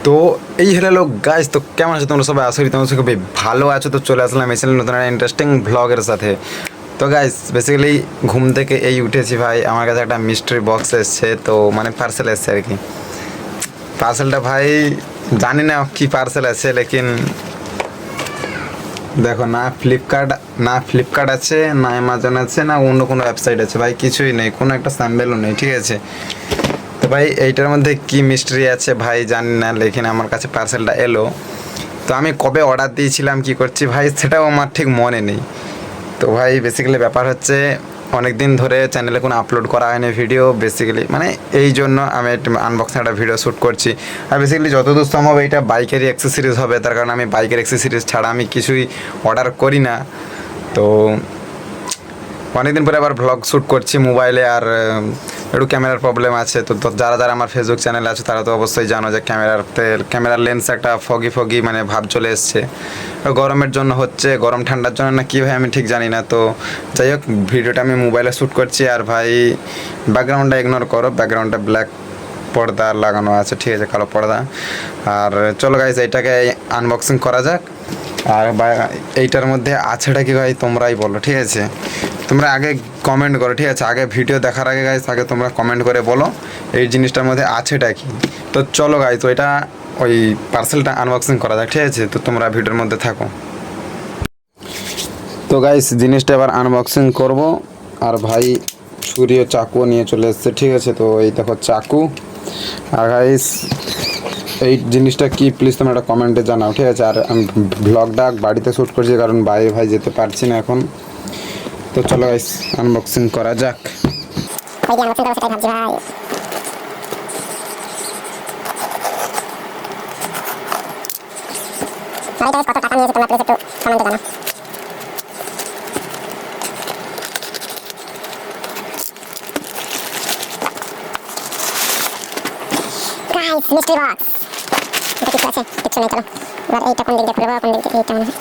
তো এই হলো গাইস, তো কেমন আছো তোমরা সবাই? আশা করি তোমরা সবাই ভালো আছো। তো চলে আসলাম এসেছিলাম নতুন একটা ইন্টারেস্টিং ব্লগের সাথে। তো গাইস বেসিক্যালি ঘুম থেকে এই উঠেছি ভাই, আমার কাছে একটা মিস্ট্রি বক্স এসছে, তো মানে পার্সেল এসছে আর কি। পার্সেলটা ভাই জানি না কি পার্সেল আছে, লেকিন দেখো না ফ্লিপকার্ট আছে, না অ্যামাজন আছে, না অন্য কোনো ওয়েবসাইট আছে ভাই, কিছুই নেই, কোনো একটা স্যাম্পেলও নেই, ঠিক আছে। তো ভাই এইটার মধ্যে কি মিস্ট্রি আছে ভাই জানি না, লেকিন আমার কাছে পার্সেলটা এলো। তো আমি কবে অর্ডার দিয়েছিলাম কি করছি ভাই সেটাও আমার ঠিক মনে নেই। তো ভাই বেসিক্যালি ব্যাপার হচ্ছে অনেক দিন ধরে চ্যানেলে কোনো আপলোড করা হয়নি ভিডিও, বেসিক্যালি মানে এই জন্য আমি আনবক্সিং একটা ভিডিও শ্যুট করছি। আর বেসিক্যালি যতদূর সম্ভব এইটা বাইকেরই অ্যাক্সেসরিজ হবে, তার কারণ আমি বাইকের অ্যাক্সেসরিজ ছাড়া আমি কিছুই অর্ডার করি না। তো অনেকদিন পরে আবার ভ্লগ শ্যুট করছি মোবাইলে, আর একটু ক্যামেরার প্রবলেম আছে। তো যারা যারা আমার ফেসবুক চ্যানেলে আছে তারা তো অবশ্যই জানো যে ক্যামেরার লেন্স একটা ফগি মানে ভাব চলে এসছে। গরমের জন্য হচ্ছে, গরম ঠান্ডার জন্য না কী ভাই আমি ঠিক জানি না। তো যাই হোক, ভিডিওটা আমি মোবাইলে শ্যুট করছি। আর ভাই ব্যাকগ্রাউন্ডটা ইগনোর করো, ব্যাকগ্রাউন্ডটা ব্ল্যাক পর্দা লাগানো আছে, ঠিক আছে, কালো পর্দা। আর চলো গাইজ এইটাকে আনবক্সিং করা যাক। আর এইটার মধ্যে আছেটা কি ভাই তোমরাই বলো, ঠিক আছে। তোমরা আগে কমেন্ট করো, ঠিক আছে, আগে ভিডিও দেখার আগে গাইজ আগে তোমরা কমেন্ট করে বলো এই জিনিসটার মধ্যে আছেটা কি। তো চলো গাইজ তো এটা ওই পার্সেলটা আনবক্সিং করা যাক, ঠিক আছে। তো তোমরা ভিডিওর মধ্যে থাকো। তো গাইজ জিনিসটা এবার আনবক্সিং করব। আর ভাই ছুরি ও চাকু নিয়ে চলে এসছে, ঠিক আছে। তো এই দেখো চাকু। আর গাইজ এই জিনিসটা কি প্লিজ তোমরা একটা কমেন্টে জানাও, ঠিক আছে। আর আমি ব্লগটা বাড়িতে শ্যুট করছি কারণ বাইরে ভাই যেতে পারছি না এখন। তো চলো গাইস আনবক্সিং করা যাক। মিস্ট্রি বক্স এটা কিছু আছে, কিছু নেই। চলো এবার এইটা কোন দিক দিয়ে খুলবো, কোন দিক দিয়ে? এইটা মনে হয়।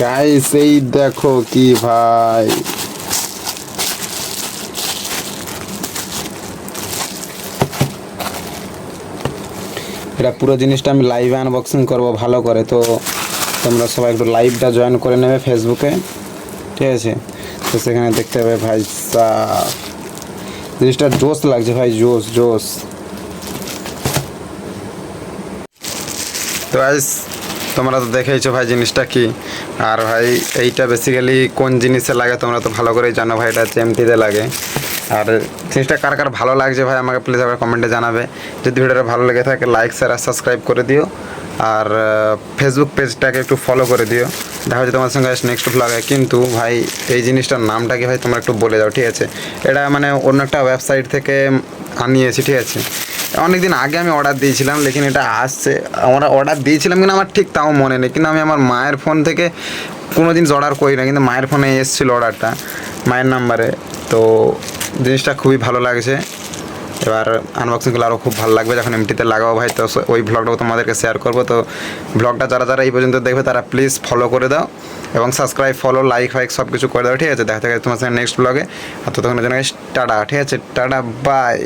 গাইস এই দেখো কি ভাই, এটা পুরো জিনিসটা আমি লাইভে আনবক্সিং করব ভালো করে। তো তোমরা সবাই একটু লাইভটা জয়েন করে নেবে ফেসবুকে, ঠিক আছে। তো সেখানে দেখতে হবে ভাই সাহ, জিনিসটা জোস লাগছে ভাই, জোস জোস। তো গাইস তোমরা তো দেখেইছো ভাই জিনিসটা কি। আর ভাই এইটা বেসিক্যালি কোন জিনিসে লাগে তোমরা তো ভালো করেই জানো ভাই, এটা চেমটিতে লাগে। আর জিনিসটা কার কার ভালো লাগছে ভাই আমাকে প্লিজ আবার কমেন্টে জানাবে। যদি ভিডিওটা ভালো লেগে থাকে লাইক শেয়ার আর সাবস্ক্রাইব করে দিও। আর ফেসবুক পেজটাকে একটু ফলো করে দিও। দেখা হচ্ছে তোমার সঙ্গে নেক্সট ব্লগে। কিন্তু ভাই এই জিনিসটার নামটা কি ভাই তোমরা একটু বলে দাও, ঠিক আছে। এটা মানে অন্য একটা ওয়েবসাইট থেকে আনিয়েছি, ঠিক আছে। অনেক দিন আগে আমি অর্ডার দিয়েছিলাম, লেকিন এটা আসছে। আমরা অর্ডার দিয়েছিলাম কিন্তু আমার ঠিক তাও মনে নেই। কিন্তু আমি আমার মায়ের ফোন থেকে কোনো জিনিস অর্ডার করি না, কিন্তু মায়ের ফোনে এসেছিলো অর্ডারটা মায়ের নাম্বারে। তো জিনিসটা খুবই ভালো লাগছে। এবার আনবক্সিংগুলো আরও খুব ভালো লাগবে যখন এমটিতে লাগাবো ভাই। তো ওই ব্লগটাও তোমাদেরকে শেয়ার করবো। তো ব্লগটা যারা যারা এই পর্যন্ত দেখবে তারা প্লিজ ফলো করে দাও এবং সাবস্ক্রাইব, ফলো, লাইক ফাইক সব কিছু করে দাও, ঠিক আছে। দেখা থাকে তোমার সঙ্গে নেক্সট ব্লগে। আর ততক্ষণের জন্য টাটা, ঠিক আছে, টাটা, বাই।